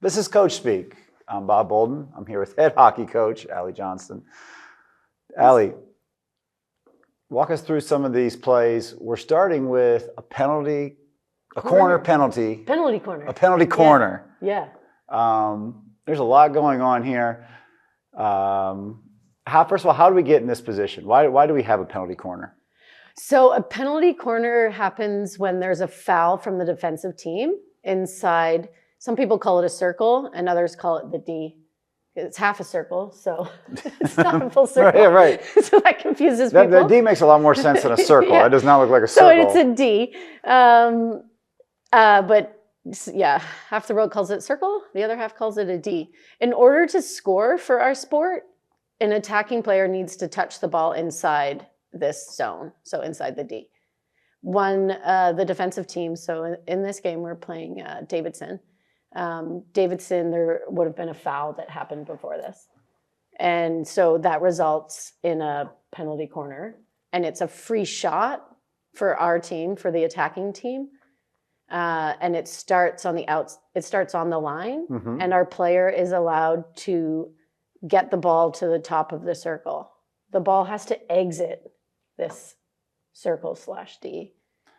This is Coach Speak. I'm Bob Boldon. I'm here with head hockey coach, Johnstone. Allie, walk us through some of these plays. We're starting with a penalty, a corner penalty. Penalty corner. A penalty corner. Yeah. There's a lot going on here. First of all, how do we get in this position? Why do we have a penalty corner? So a penalty corner happens when there's a foul from the defensive team inside. Some people call it a circle and others call it the D. It's half a circle, so it's not a full circle. Right. So that confuses people. The D makes a lot more sense than a circle. Yeah. It does not look like a circle. So it's a D. But yeah, half the world calls it circle. The other half calls it a D. In order to score for our sport, an attacking player needs to touch the ball inside this zone, so inside the D. The defensive team, so in this game we're playing Davidson. There would have been a foul that happened before this. And so that results in a penalty corner. And it's a free shot for our team, for the attacking team. And it starts on the line. Mm-hmm. And our player is allowed to get the ball to the top of the circle. The ball has to exit this circle /D.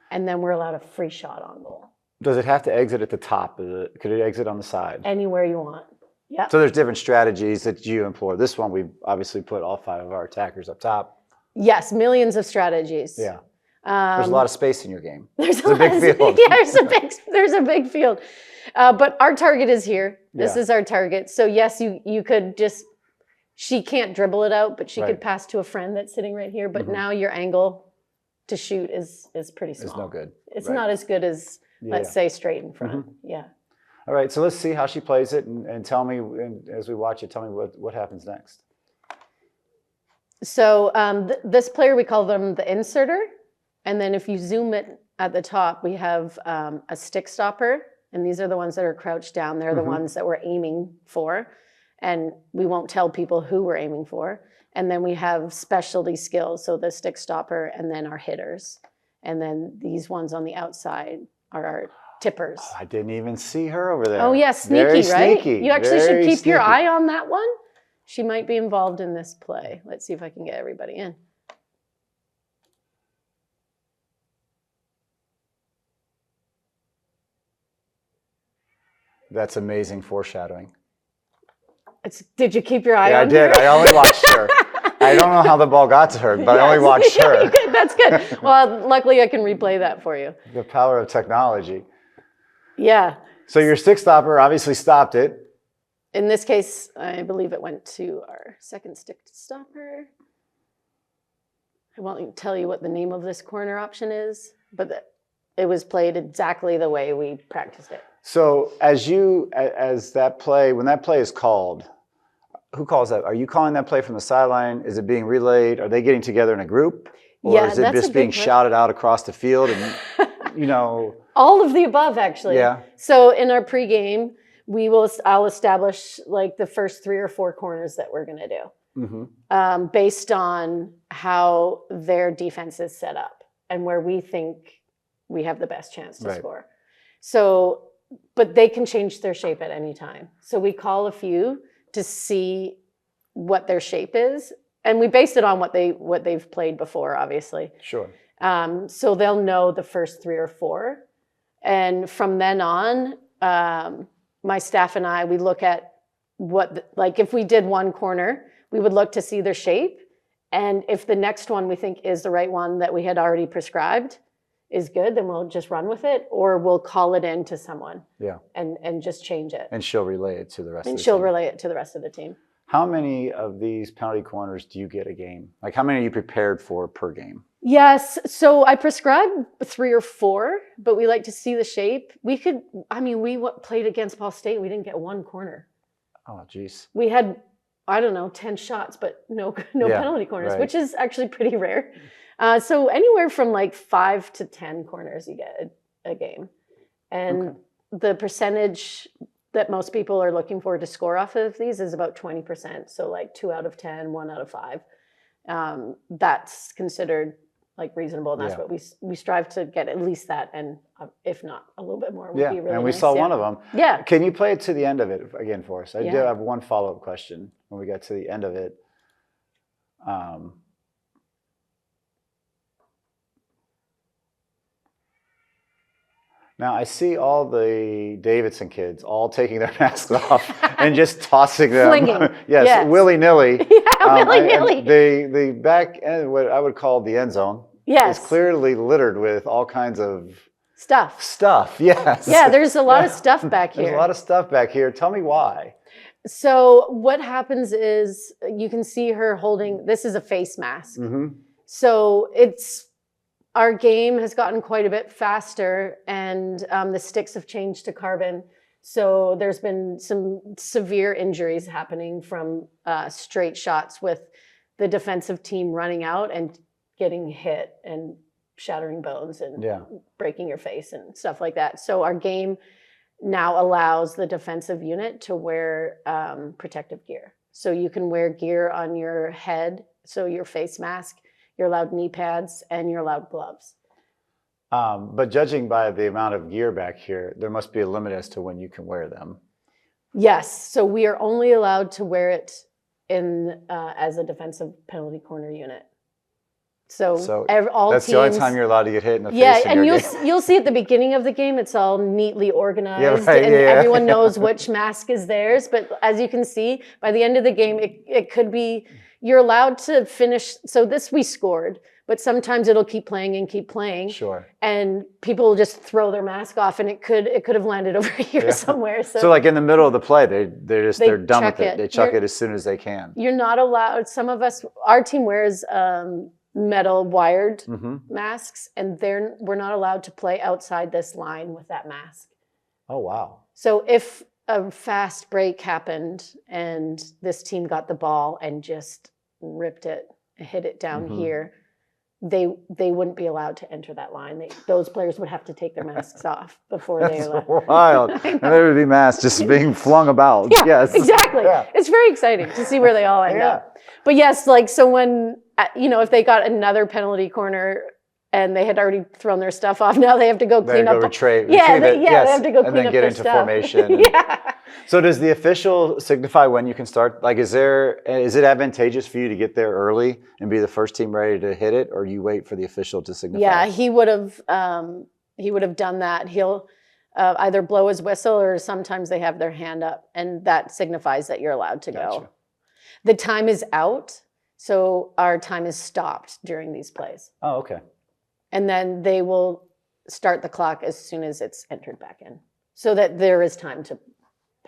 And then we're allowed a free shot on goal. Does it have to exit at the top? Could it exit on the side? Anywhere you want. Yeah. So there's different strategies that you employ. This one, we obviously put all 5 of our attackers up top. Yes, millions of strategies. Yeah. There's a lot of space in your game. There's a big field. Yeah, there's a big field. But our target is here. This is our target. So yes, you could just, she can't dribble it out, but she could pass to a friend that's sitting right here. But now your angle to shoot is pretty small. It's no good. It's not as good as, let's say, straight in front. Mm-hmm. Yeah. All right, so let's see how she plays it and tell me, and as we watch it, tell me what happens next. So this player, we call them the inserter. And then if you zoom it at the top, we have a stick stopper. And these are the ones that are crouched down. They're the ones that we're aiming for. And we won't tell people who we're aiming for. And then we have specialty skills. So the stick stopper and then our hitters. And then these ones on the outside are our tippers. Oh, I didn't even see her over there. Oh, yeah, sneaky, Very right? Sneaky. You actually should keep your sneaky. eye on that one. She might be involved in this play. Let's see if I can get everybody in. That's amazing foreshadowing. Did you keep your eye on I did. her? I only watched her. I don't know how the ball got to her, but I only watched her. That's good. Well, luckily I can replay that for you. The power of technology. Yeah. So your stick stopper obviously stopped it. In this case, I believe it went to our second stick stopper. I won't tell you what the name of this corner option is, but it was played exactly the way we practiced it. So as that play, when that play is called, who calls that? Are you calling that play from the sideline? Is it being relayed? Are they getting together in a group? Or is it just being shouted out across the field? And, All of the above, actually. Yeah. So in our pregame, I'll establish like the first 3 or 4 corners that we're going to do based on how their defense is set up and where we think we have the best chance to score. So, but they can change their shape at any time. So we call a few to see what their shape is. And we based it on what they've played before, obviously. Sure. So they'll know the first 3 or 4. And from then on, my staff and I, we look at if we did one corner, we would look to see their shape. And if the next one we think is the right one that we had already prescribed is good, then we'll just run with it, or we'll call it in to someone and just change it. And she'll relay it to the rest of the team. And she'll relay it to the rest of the team. How many of these penalty corners do you get a game? Like how many are you prepared for per game? Yes, so I prescribe 3 or 4, but we like to see the shape. We played against Ball State, we didn't get 1 corner. Oh, geez. We had, 10 shots, but no penalty corners, which is actually pretty rare. So anywhere from like 5 to 10 corners you get a game. And the percentage that most people are looking for to score off of these is about 20%. So like 2 out of 10, 1 out of 5. That's considered like reasonable, and that's Yeah. what we strive to get, at least that, and if not a little bit more would be really and we nice. saw one of them. Yeah. Can you play it to the end of it again for us? I do Yeah. have one follow-up question when we get to the end of it. Now I see all the Davidson kids all taking their masks off and just tossing them. Flinging. Yes, willy-nilly. Yeah, willy-nilly. The back end, what I would call the end zone, Yes. is clearly littered with all kinds of stuff. Yes. Yeah, there's a lot of stuff back here. There's a lot of stuff back here. Tell me why. So what happens is you can see her holding, this is a face mask. Mm-hmm. So our game has gotten quite a bit faster, and the sticks have changed to carbon. So there's been some severe injuries happening from straight shots with the defensive team running out and getting hit and shattering bones and breaking your face and stuff like that. So our game now allows the defensive unit to wear protective gear. So you can wear gear on your head, so your face mask, you're allowed knee pads, and you're allowed gloves. But judging by the amount of gear back here, there must be a limit as to when you can wear them. Yes, so we are only allowed to wear it in as a defensive penalty corner unit. So all that's teams, the only time you're allowed to get hit in the face. Yeah, and you'll see at the beginning of the game, it's all neatly organized, and yeah. everyone knows which mask is theirs. But as you can see, by the end of the game, it could be, you're allowed to finish. So this we scored, but sometimes it'll keep playing and keep playing. Sure. And people will just throw their mask off, and it could have landed over here somewhere. So like in the middle of the play, they're done with it. They chuck it as soon as they can. You're not allowed. Some of us, our team wears metal wired masks, and we're not allowed to play outside this line with that mask. Oh wow. So if a fast break happened and this team got the ball and just ripped it, hit it down here, they wouldn't be allowed to enter that line. Those players would have to take their masks off before they left. Wild. And there would be masks just being flung about. Yeah, yes. Exactly. Yeah. It's very exciting to see where they all end up. But yes, like, so when, if they got another penalty corner and they had already thrown their stuff off, now they have to go clean up. Retrieve they have to go clean up and then get into formation. So does the official signify when you can start? Like, is it advantageous for you to get there early and be the first team ready to hit it, or you wait for the official to signify? Yeah, he would have done that. He'll either blow his whistle, or sometimes they have their hand up, and that signifies that you're allowed to go. The time is out, so our time is stopped during these plays. Oh, okay. And then they will start the clock as soon as it's entered back in, so that there is time to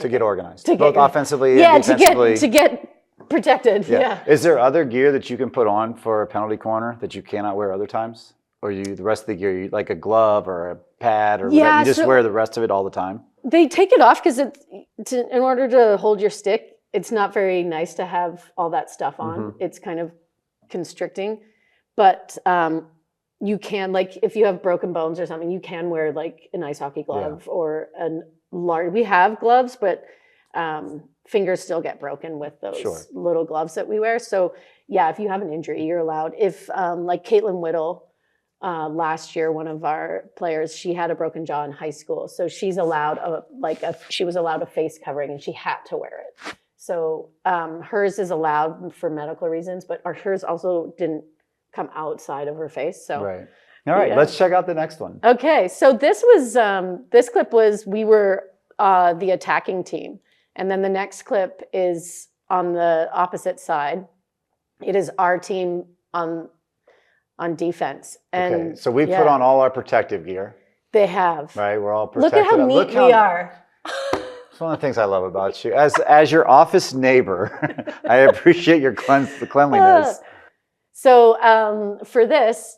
get organized, both offensively and defensively. to get protected. Yeah. Is there other gear that you can put on for a penalty corner that you cannot wear other times? Or the rest of the gear, like a glove or a pad or whatever, you just wear the rest of it all the time? They take it off because in order to hold your stick, it's not very nice to have all that stuff on. It's kind of constricting. But you can, like, if you have broken bones or something, you can wear like an ice hockey glove or we have gloves, but fingers still get broken with those little gloves that we wear. So yeah, if you have an injury, you're allowed. If like Caitlin Whittle, last year, one of our players, she had a broken jaw in high school. So she's allowed she was allowed a face covering, and she had to wear it. So hers is allowed for medical reasons, but hers also didn't come outside of her face. So right. All right, let's check out the next one. Okay, so this clip was, we were the attacking team. And then the next clip is on the opposite side. It is our team on defense. And okay, so we put on all our protective gear. They have. Right, we're all protected. Look at how neat we are. It's one of the things I love about you. As your office neighbor, I appreciate your cleanliness. So for this,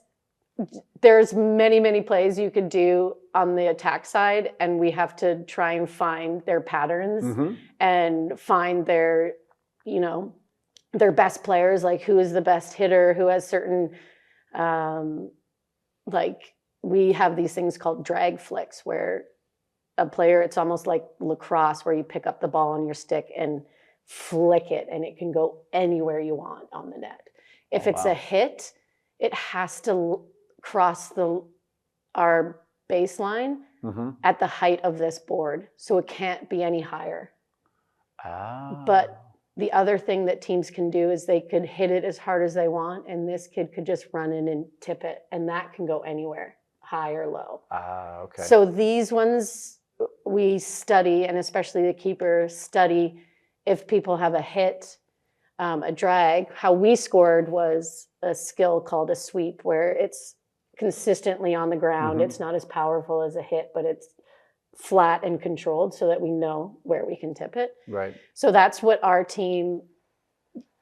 there's many, many plays you could do on the attack side, and we have to try and find their patterns and find their best players, like who is the best hitter, who has certain, like we have these things called drag flicks where a player, it's almost like lacrosse where you pick up the ball on your stick and flick it and it can go anywhere you want on the net. If it's a hit, it has to cross our baseline at the height of this board. So it can't be any higher. But the other thing that teams can do is they could hit it as hard as they want, and this kid could just run in and tip it, and that can go anywhere, high or low. Okay. So these ones we study, and especially the keeper study if people have a hit, a drag. How we scored was a skill called a sweep, where it's consistently on the ground. It's not as powerful as a hit, but it's flat and controlled so that we know where we can tip it. Right. So that's what our team,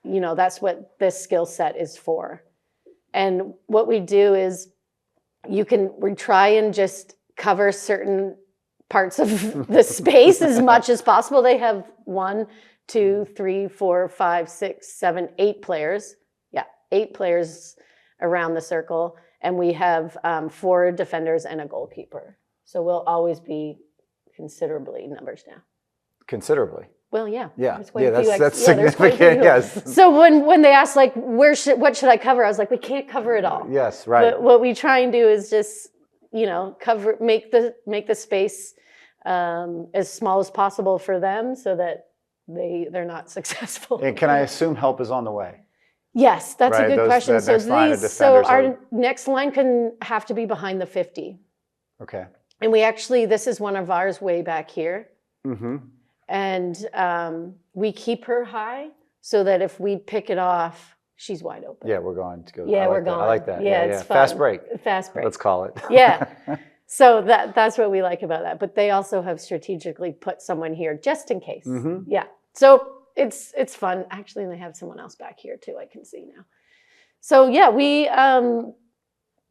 that's what this skill set is for. And what we do is we try and just cover certain parts of the space as much as possible. They have 1, 2, 3, 4, 5, 6, 7, 8 players. Yeah, 8 players around the circle. And we have 4 defenders and a goalkeeper. So we'll always be considerably numbers down. Considerably. Well, yeah. Yeah. There's quite a few That's there's quite a few significant. people. Yes. So when they ask like, what should I cover? I was like, we can't cover it all. Yes. Right. But what we try and do is just, make the space as small as possible for them so that they're not successful. And can I assume help is on the way? Yes, that's a good question. So our next line can have to be behind the 50. Okay. And this is one of ours way back here. And we keep her high so that if we pick it off, she's wide open. Yeah, we're going to go. Yeah, we're going. I like that. Yeah, it's fun. Fast break. Fast break. Let's call it. Yeah. So that's what we like about that. But they also have strategically put someone here just in case. Yeah. So it's fun. Actually, they have someone else back here too, I can see now. So yeah, we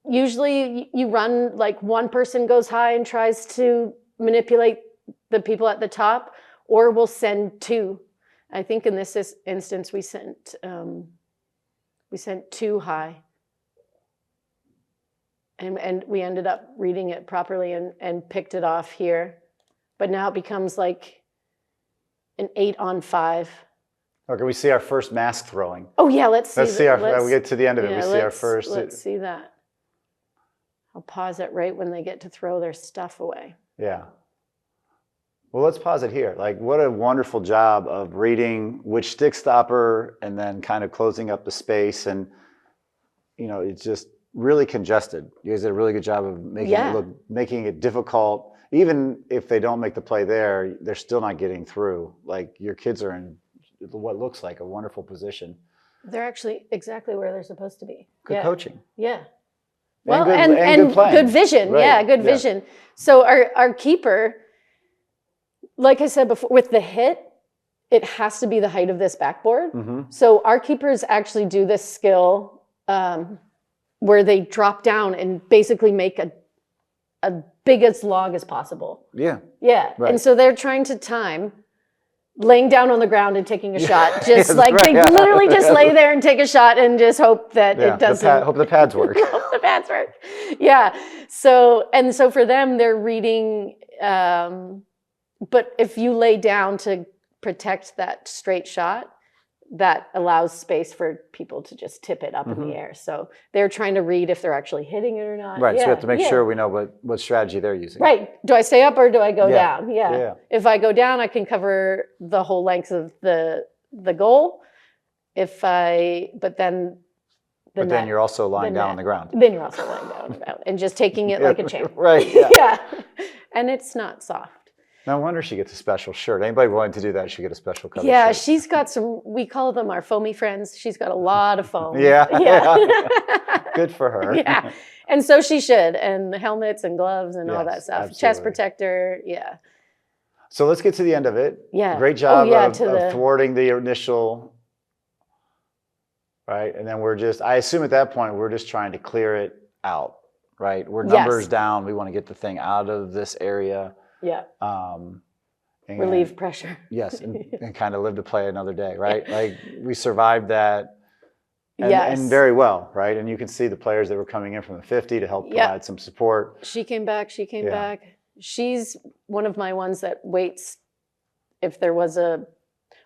usually you run like one person goes high and tries to manipulate the people at the top, or we'll send 2. I think in this instance we sent 2 high. And we ended up reading it properly and picked it off here. But now it becomes like an 8-on-5. Okay, we see our first mask throwing. Oh yeah, let's see. We get to the end of it. We see our first. Let's see that. I'll pause it right when they get to throw their stuff away. Yeah. Well, let's pause it here. Like, what a wonderful job of reading which stick stopper and then kind of closing up the space. And, it's just really congested. You guys did a really good job of making it difficult. Even if they don't make the play there, they're still not getting through. Like, your kids are in what looks like a wonderful position. They're actually exactly where they're supposed to be. Good coaching. Yeah. Well, and good vision. Right. Yeah, good vision. So our keeper, like I said before, with the hit, it has to be the height of this backboard. So our keepers actually do this skill where they drop down and basically make a biggest log as possible. Yeah. Yeah. Right. And so they're trying to time laying down on the ground and taking a shot. Just they literally just lay there and take a shot and just hope that it doesn't. Hope the pads work. Hope the pads work. Yeah. So for them, they're reading. But if you lay down to protect that straight shot, that allows space for people to just tip it up in the air. So they're trying to read if they're actually hitting it or not. Right. So we have to make sure we know what strategy they're using. Right. Do I stay up or do I go down? Yeah. If I go down, I can cover the whole length of the goal. But then you're also lying down on the ground. Then you're also lying down on the ground and just taking it like a champ. Right. Yeah. And it's not soft. No wonder she gets a special shirt. Anybody willing to do that should get a special cover shirt. Yeah, she's got we call them our foamy friends. She's got a lot of foam. Yeah. Good for her. Yeah. And so she should. And helmets and gloves and all that stuff. Absolutely. Chest protector. Yeah. So let's get to the end of it. Yeah. Great job of thwarting the initial, right? And then I assume at that point, we're just trying to clear it out, right? We're numbers down. We want to get the thing out of this area. Yeah. Relieve pressure. Yes, and kind of live to play another day, right? Like we survived that, and very well, right? And you can see the players that were coming in from the 50 to help provide some support. She came back. She's one of my ones that waits if there was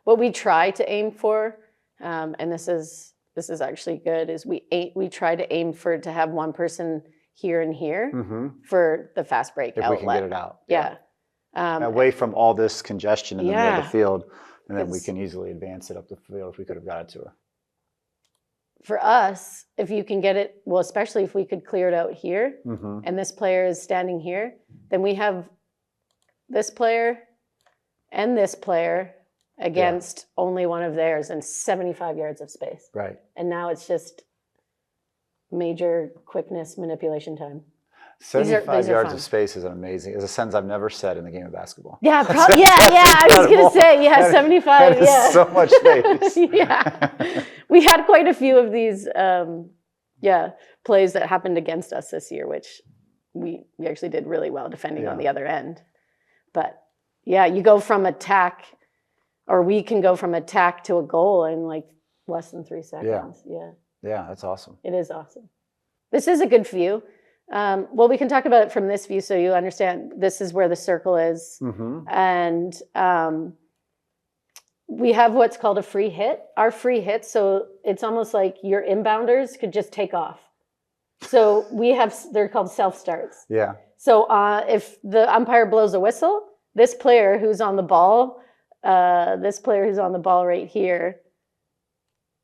what we try to aim for, and this is this is actually good, is we try to aim for to have one person here and here for the fast break If outlet. we can get it out. Yeah. Away from all this congestion in the middle of Yeah. the field, and then we It's- can easily advance it up the field if we could have got it to her. For us, if you can get it, well, especially if we could clear it out here, Mm-hmm. and this player is standing here, then we have this player and this player against only one of theirs and 75 yards of space. Right. And now it's just major quickness manipulation time. 75 these are yards fun. of space is amazing. It's a sentence I've never said in the game of basketball. Yeah, That's yeah. I was incredible. gonna say, yeah, That- 75. that is yeah, so much space. yeah, we had quite a few of these, plays that happened against us this year, which we actually did really well defending on Yeah. the other end. But yeah, you go from attack, or we can go from attack to a goal in like less than 3 seconds. Yeah, Yeah, that's awesome. it is awesome. This is a good view. Well, we can talk about it from this view so you understand this is where the circle is. Mm-hmm. And we have what's called a free hit. Our free hit, so it's almost like your inbounders could just take off. So they're called self-starts. Yeah. So if the umpire blows a whistle, this player who's on the ball right here,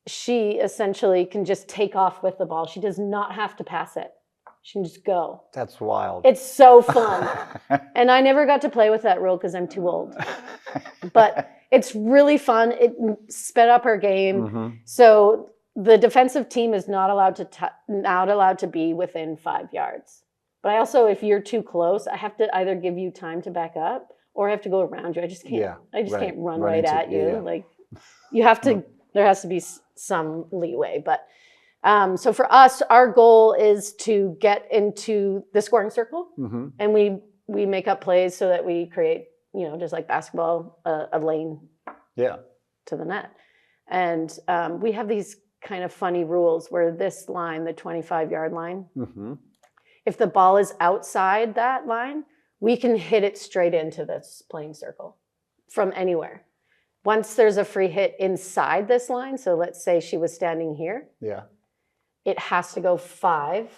she essentially can just take off with the ball. She does not have to pass it. She can just go. That's wild. It's so fun. And I never got to play with that rule because I'm too old. But it's really fun. It sped up our game. Mm-hmm. So the defensive team is not allowed to be within 5 yards. But I also, if you're too close, I have to either give you time to back up or I have to go around you. I just can't. Yeah, I just right. can't run Run right into- at you. yeah. Like you have to. There has to be some leeway. But so for us, our goal is to get into the scoring circle, Mm-hmm. and we make up plays so that we create, just like basketball, a lane Yeah. to the net. And we have these kind of funny rules where this line, the 25-yard line, Mm-hmm. if the ball is outside that line, we can hit it straight into this playing circle from anywhere. Once there's a free hit inside this line, so let's say she was standing here, Yeah. it has to go 5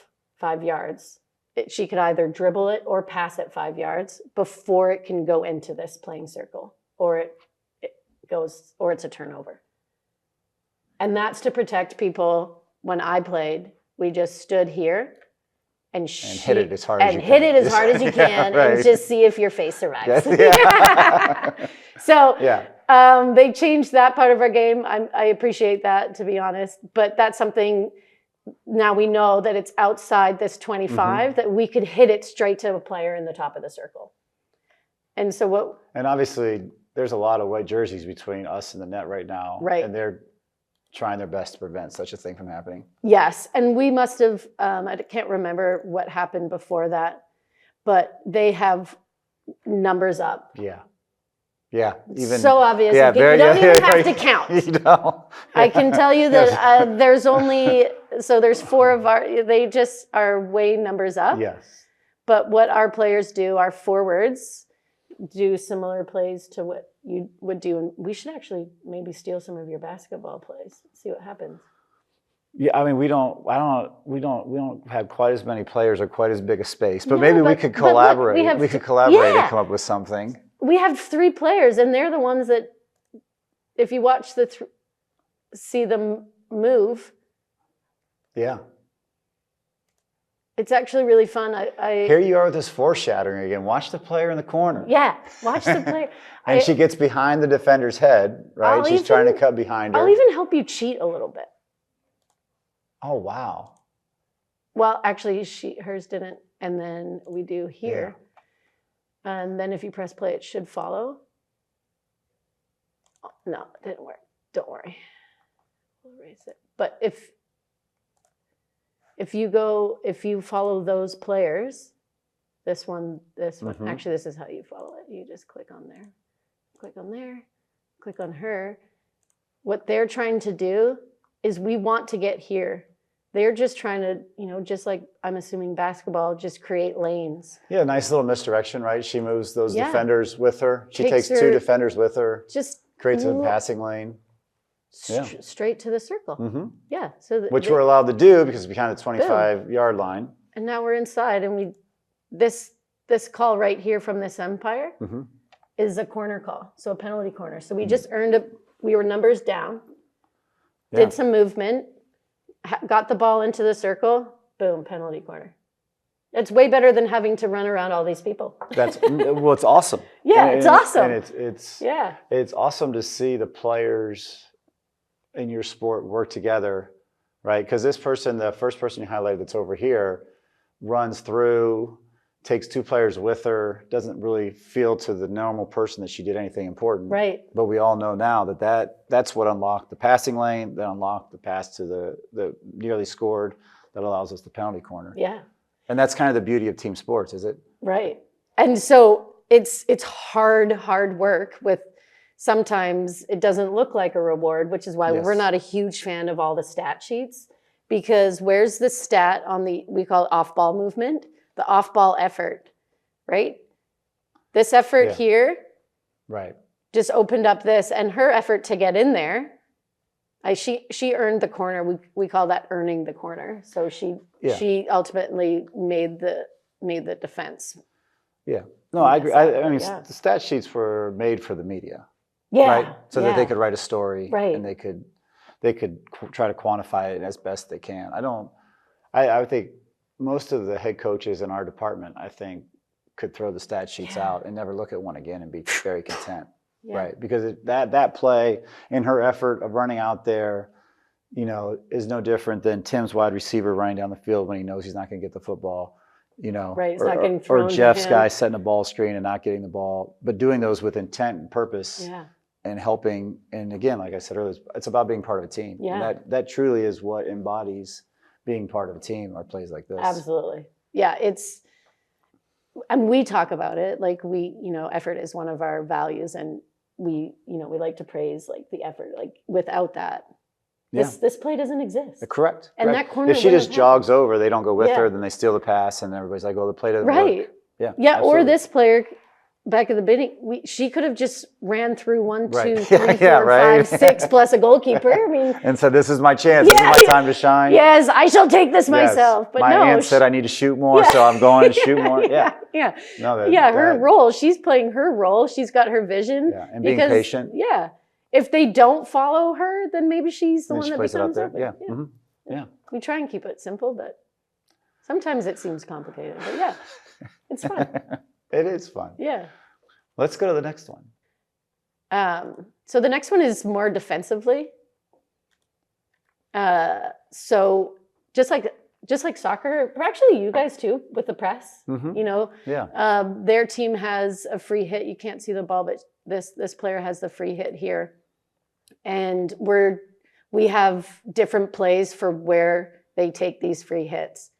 yards. She could either dribble it or pass it 5 yards before it can go into this playing circle, or it goes, or it's a turnover. And that's to protect people. When I played, we just stood here and hit it as hard as you can. hit it as hard as you can, Yeah, right. and just see if your face survives. Yeah. So Yeah. they changed that part of our game. I appreciate that, to be honest. But that's something now we know that it's outside this 25, that we could hit it straight to a player in the top of the circle. And so And obviously, there's a lot of white jerseys between us and the net right now. Right. And they're trying their best to prevent such a thing from happening. yes, and we must have, I can't remember what happened before that, but they have numbers up. Yeah. Yeah. Even So obvious. Yeah, you very, don't yeah, even yeah, have to right. count. You know? I can tell you that there's only, so there's 4 of they just are way numbers up. Yes. But what our players do, our forwards, do similar plays to what you would do. And we should actually maybe steal some of your basketball plays, see what happens. Yeah, I mean, we don't have quite as many players or quite as big a space, but No, maybe we but- could but look, collaborate. We could collaborate yeah. and come up with something. We have 3 players, and they're the ones that, if you watch see them move, Yeah. it's actually really fun. Here you are with this foreshadowing again. Watch the player in the corner. Yeah, watch the player. And she gets behind the defender's head, right? I'll She's trying to even- cut behind her. I'll even help you cheat a little bit. Oh, wow. Well, actually, hers didn't, and then we do here. And then if you press play, it should follow. Oh, no, it didn't work. Don't worry. We'll erase it. But if you follow those players, this one, Mhm. actually, this is how you follow it. You just click on there, click on her. What they're trying to do is we want to get here. They're just trying to, just like I'm assuming basketball, just create lanes. Yeah, nice little misdirection, right? She moves those Yeah. defenders with her. She Takes takes her- 2 defenders with her, Just creates a l- passing lane. Yeah. straight to the circle. Mm-hmm. Yeah. So Which we're allowed to do because it's behind the 25-yard line. and now we're inside, and this call right here from this umpire Mm-hmm. is a corner call, so a penalty corner. So we just earned we were numbers down, did some movement, got the ball into the circle, boom, penalty corner. It's way better than having to run around all these people. It's awesome. Yeah, it's awesome. And it's awesome to see the players in your sport work together, right? Because this person, the first person you highlighted that's over here, runs through, takes 2 players with her, doesn't really feel to the normal person that she did anything important. Right. But we all know now that's what unlocked the passing lane, that unlocked the pass to the nearly scored, that allows us the penalty corner. Yeah. And that's kind of the beauty of team sports, is it? Right. And so it's hard work with sometimes it doesn't look like a reward, which is why we're not a huge fan of all the stat sheets, because where's the stat on we call it off-ball movement, the off-ball effort, right? This effort here right, just opened up this, and her effort to get in there, she earned the corner. We call that earning the corner. So she ultimately made the defense. Yeah. No, I agree. I mean, the stat sheets were made for the media. Yeah. Right. So that they could write a story. Right. And they could try to quantify it as best they can. I think most of the head coaches in our department, I think, could throw the stat sheets out and never look at one again and be very content. Yeah. Right. Because that play and her effort of running out there, is no different than Tim's wide receiver running down the field when he knows he's not going to get the football. Right, it's not getting thrown or Jeff's guy setting a ball screen and not getting the ball, but doing those with intent and purpose and helping. And again, like I said earlier, it's about being part of a team. Yeah. And that truly is what embodies being part of a team, are plays like this. Absolutely. Yeah, and we talk about it, like effort is one of our values, and we like to praise like the effort, like without that, this play doesn't exist. Correct. And correct. that corner, if she just jogs over, they don't go with her, then they steal the pass, and everybody's like, "Oh, the play doesn't work." Yeah. Yeah. Absolutely. Or this player, back at the beginning, she could have just ran through 1, 2, 3, 4, 5, 6 plus a goalkeeper. I mean, and said, "This is my chance. This is my time to shine." Yes, I shall take this myself. But my aunt said I need to shoot more, so I'm going to shoot more. Yeah. No, her role. She's playing her role. She's got her vision. Yeah, and being patient. Yeah. If they don't follow her, then maybe she's the one that becomes open. Yeah. Mm-hmm. Yeah. We try and keep it simple, but sometimes it seems complicated. But it's fun. It is fun. Yeah. Let's go to the next one. So the next one is more defensively. So just like soccer, or actually you guys too, with the press, their team has a free hit. You can't see the ball, but this player has the free hit here. And we have different plays for where they take these free hits.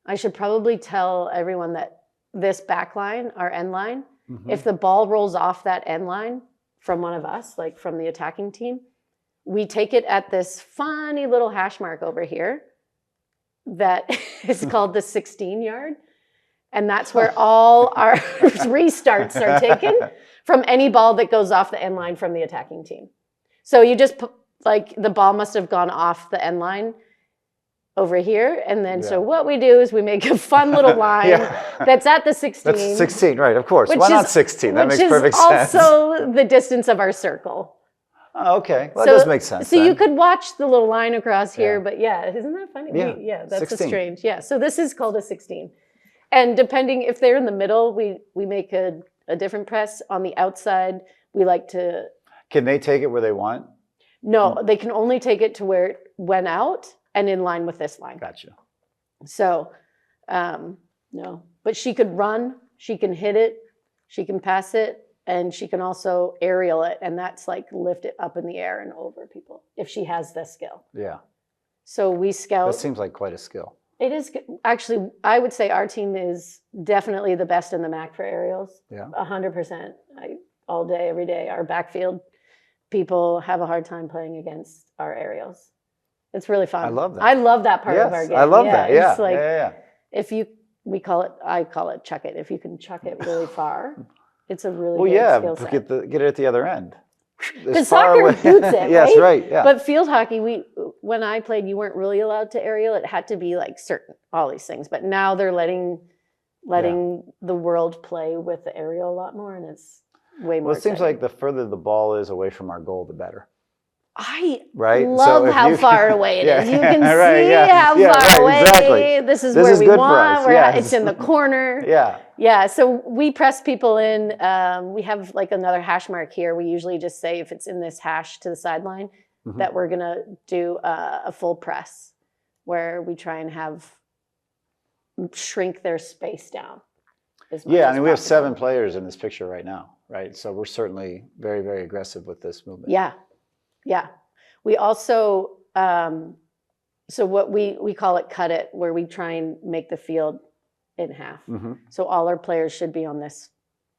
I should probably tell everyone that this back line, our end line, if the ball rolls off that end line from one of us, like from the attacking team, we take it at this funny little hash mark over here that is called the 16-yard. And that's where all our restarts are taken from any ball that goes off the end line from the attacking team. So you just put, like, the ball must have gone off the end line over here. And then so what we do is we make a fun little line that's at the 16. That's 16, right, of course. Why not 16? That makes perfect sense. Which is also the distance of our circle. Oh, okay. Well, that does make sense. So you could watch the little line across here, but isn't that funny? Yeah, That's 16. strange. Yeah, so this is called a 16. And depending, if they're in the middle, we make a different press. On the outside, we like to... Can they take it where they want? No, they can only take it to where it went out and in line with this line. Gotcha. So, no. But she could run, she can hit it, she can pass it, and she can also aerial it, and that's like lift it up in the air and over people, if she has the skill. Yeah. So we scout. That seems like quite a skill. It is. Actually, I would say our team is definitely the best in the MAC for aerials. Yeah. 100%. All day, every day. Our backfield people have a hard time playing against our aerials. It's really fun. I love that. I love that part of our game. I love that. Yeah. It's like, if I call it chuck it. If you can chuck it really far, it's a really good skill set. Get it at the other end. as Because far soccer away. boots it, Yes, right? right. Yeah. But field hockey, when I played, you weren't really allowed to aerial. It had to be like certain, all these things. But now they're letting the world play with the aerial a lot more, and it's way more Well, it seems exciting. like the further the ball is away from our goal, the better. I Right? love if how you- far away it is. You can Right, see yeah. how Yeah, far right, away. exactly. This is This where is we good for want. us, yes. It's in the corner. Yeah. Yeah, so we press people in. We have like another hash mark here. We usually just say if it's in this hash to the sideline Mhm. that we're gonna do a full press, where we try and shrink their space down. Yeah, I mean, we have 7 players in this picture right now, right? So we're certainly very, very aggressive with this movement. Yeah, yeah. We also so what we call it cut it, where we try and make the field in half. Mhm. So all our players should be on this,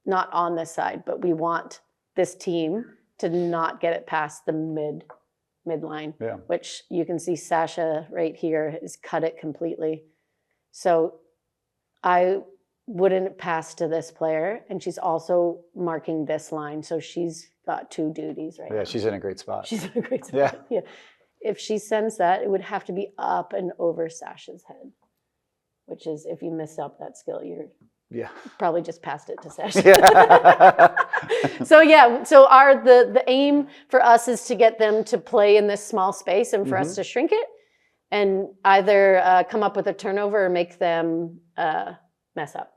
not on this side, but we want this team to not get it past the midline, Yeah. which you can see Sasha right here is cut it completely. So I wouldn't pass to this player, and she's also marking this line. So she's got 2 duties right now. Yeah, she's in a great spot. She's in a great spot. Yeah. If she sends that, it would have to be up and over Sasha's head, which is, if you miss up that skill, you're probably just passed it to Sasha. Yeah. So yeah, so the aim for us is to get them to play in this small space and for us to shrink it and either come up with a turnover or make them mess up.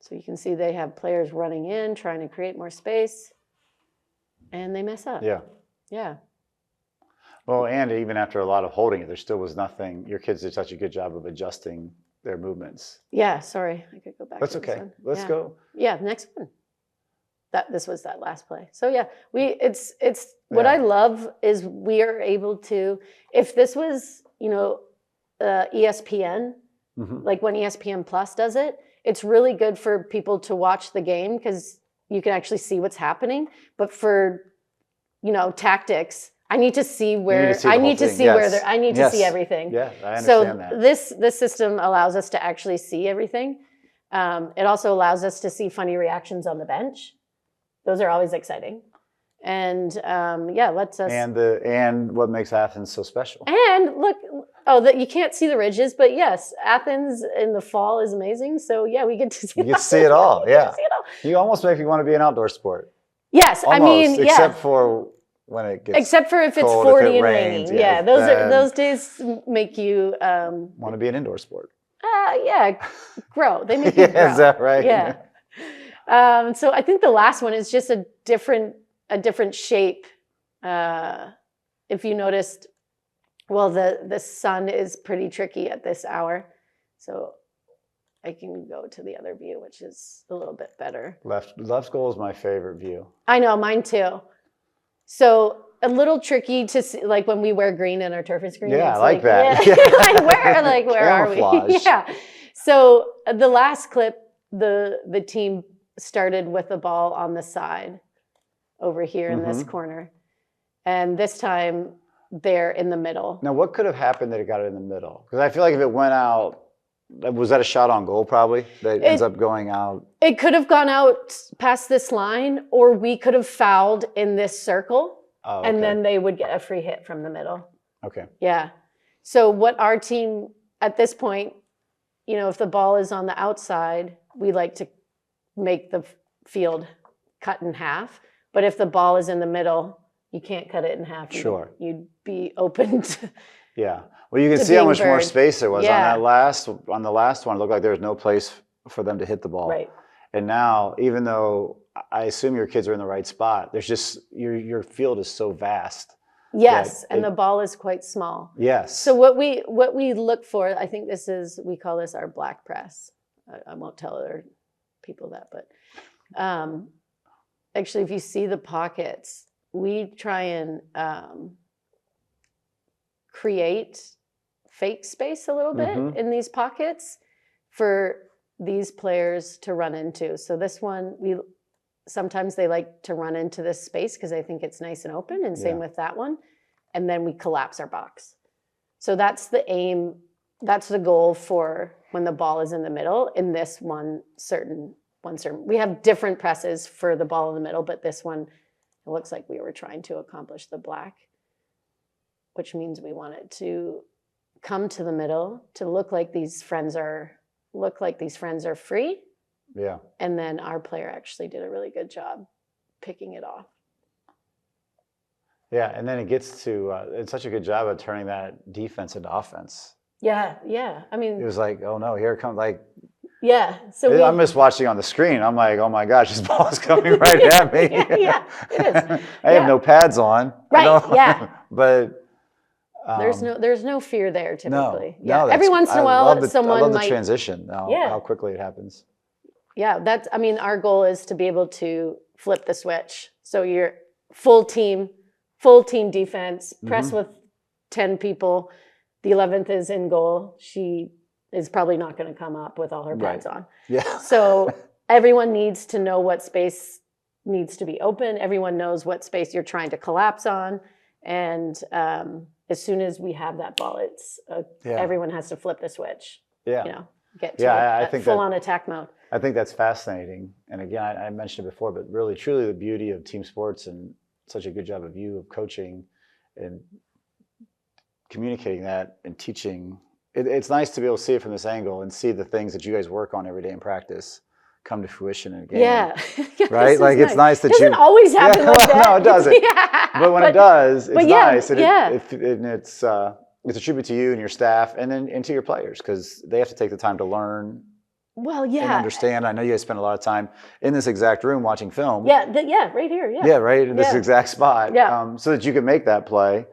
So you can see they have players running in, trying to create more space, and they mess up. Yeah. Yeah. Well, and even after a lot of holding it, there still was nothing. Your kids did such a good job of adjusting their movements. Yeah, sorry. I could go back That's to this okay. one. Let's go. Yeah, next one. This was that last play. So yeah, it's what I love is we are able to, if this was, ESPN, like when ESPN Plus does it, it's really good for people to watch the game because you can actually see what's happening. But for, tactics, I need to see where I need to see where I need to see everything. Yeah, I understand that. So this system allows us to actually see everything. It also allows us to see funny reactions on the bench. Those are always exciting. And lets us. And what makes Athens so special? And look, that you can't see the ridges, but yes, Athens in the fall is amazing. So yeah, we get to see. You get to see it all. Yeah. See it all. You almost make me want to be an outdoor sport. Yes, Almost, I mean, except for when it gets except for if it's cold, 40 if it and rains, raining. Yeah, then those days make you want to be an indoor sport. Grow. They make you grow. Is that right? Yeah. So I think the last one is just a different shape. If you noticed, well, the sun is pretty tricky at this hour. So I can go to the other view, which is a little bit better. Left goal is my favorite view. I know, mine too. So a little tricky to see, like when we wear green and our turf is green. Yeah, it's I like that. Yeah. where are we? Yeah. So the last clip, the team started with the ball on the side over here in this corner. And this time they're in the middle. Now, what could have happened that it got it in the middle? Because I feel like if it went out, was that a shot on goal probably that ends up going out? It could have gone out past this line, or we could have fouled in this circle, and then they would get a free hit from the middle. Okay. Yeah. So what our team, at this point, if the ball is on the outside, we like to make the field cut in half. But if the ball is in the middle, you can't cut it in half. Sure. You'd be open to. Yeah. Well, you can see how much more space there was Yeah. on the last one. It looked like there was no place for them to hit the ball. Right. And now, even though I assume your kids are in the right spot, there's just your field is so vast. Yes, and the ball is quite small. Yes. So what we look for, I think we call this our black press. I won't tell other people that, but actually, if you see the pockets, we try and create fake space a little bit in these pockets for these players to run into. So this one, sometimes they like to run into this space because they think it's nice and open, and same with that one. And then we collapse our box. So that's the aim, that's the goal for when the ball is in the middle in this one certain we have different presses for the ball in the middle, but this one, it looks like we were trying to accomplish the black, which means we want it to come to the middle to look like these friends are free. Yeah. And then our player actually did a really good job picking it off. Yeah, and then it gets to it's such a good job of turning that defense into offense. Yeah. I mean, It was like, oh no, here it comes. Like, yeah. So I'm just watching on the screen. I'm like, oh my gosh, this ball is coming right at me. yeah, it is. I have no pads on. Right. Yeah. But there's no fear there typically. No, every once in a while, someone I love the might transition. How quickly it happens. Yeah, I mean, our goal is to be able to flip the switch. So you're full team defense, press with 10 people. The 11th is in goal. She is probably not going to come up with all her pads on. Yeah. So everyone needs to know what space needs to be open. Everyone knows what space you're trying to collapse on. And as soon as we have that ball, everyone has to flip the switch. Yeah. Get to I think full-on attack mode. I think that's fascinating. And again, I mentioned it before, but really, truly the beauty of team sports and such a good job of you of coaching and communicating that and teaching. It's nice to be able to see it from this angle and see the things that you guys work on every day in practice come to fruition in a game. Yeah. Right? Like it's nice that it doesn't always happen like that. No, it doesn't. But when it does, it's nice. And it's a tribute to you and your staff and to your players because they have to take the time to learn. Well, and understand. I know you guys spend a lot of time in this exact room watching film. Yeah, right here. Yeah. Yeah, right in this exact spot. Yeah. So that you can make that play.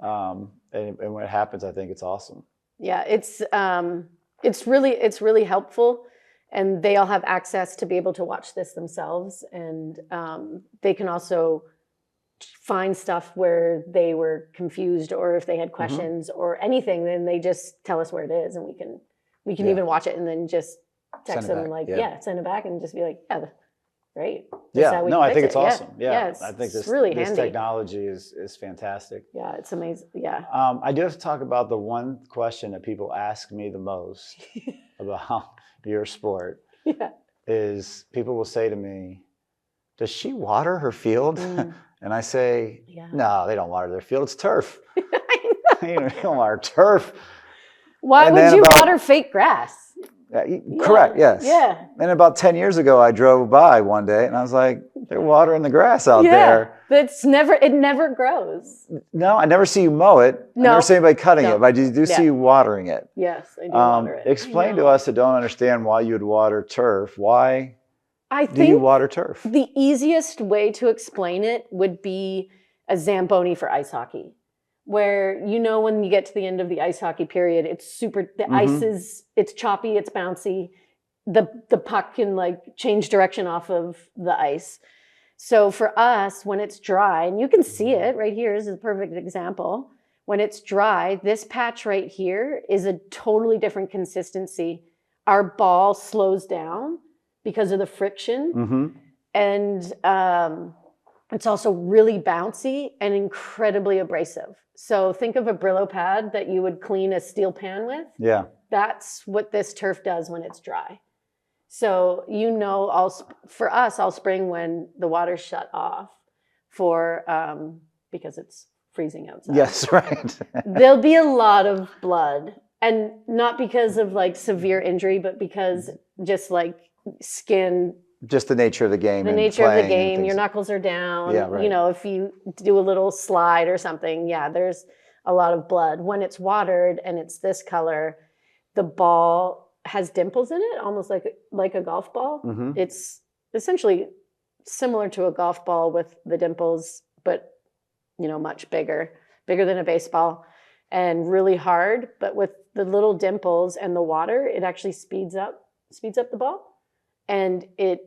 And when it happens, I think it's awesome. Yeah, it's really helpful, and they all have access to be able to watch this themselves, and they can also find stuff where they were confused or if they had questions or anything. Then they just tell us where it is, and we can even watch it and then just text them like, send it back and just be like, great. I think it's awesome. Yeah, I think this technology is fantastic. Yeah, it's amazing. Yeah. I do have to talk about the one question that people ask me the most about your sport. Yeah. Is people will say to me, does she water her field? And I say, no, they don't water their field. It's turf. You don't water turf. Why would you water fake grass? Correct, yes. Yeah. And about 10 years ago, I drove by one day and I was like, they're watering the grass out there. It never grows. No, I never see you mow it. No. I never see anybody cutting it, but I do see you watering it. Yes, I do water it. Explain to us that don't understand why you would water turf. Why do you water turf? The easiest way to explain it would be a Zamboni for ice hockey. Where, when you get to the end of the ice hockey period, it's ice it's choppy, it's bouncy. The puck can change direction off of the ice. So for us, when it's dry, and you can see it right here, this is a perfect example. When it's dry, this patch right here is a totally different consistency. Our ball slows down because of the friction. And it's also really bouncy and incredibly abrasive. So think of a Brillo pad that you would clean a steel pan with. Yeah. That's what this turf does when it's dry. So, for us, all spring when the water's shut off because it's freezing outside. Yes, right. There'll be a lot of blood, and not because of severe injury, but because just skin. Just the nature of the game. The nature of the game. Your knuckles are down. Yeah, right. If you do a little slide or something, there's a lot of blood. When it's watered and it's this color, the ball has dimples in it, almost like a golf ball. It's essentially similar to a golf ball with the dimples, but much bigger than a baseball, and really hard. But with the little dimples and the water, it actually speeds up the ball, and it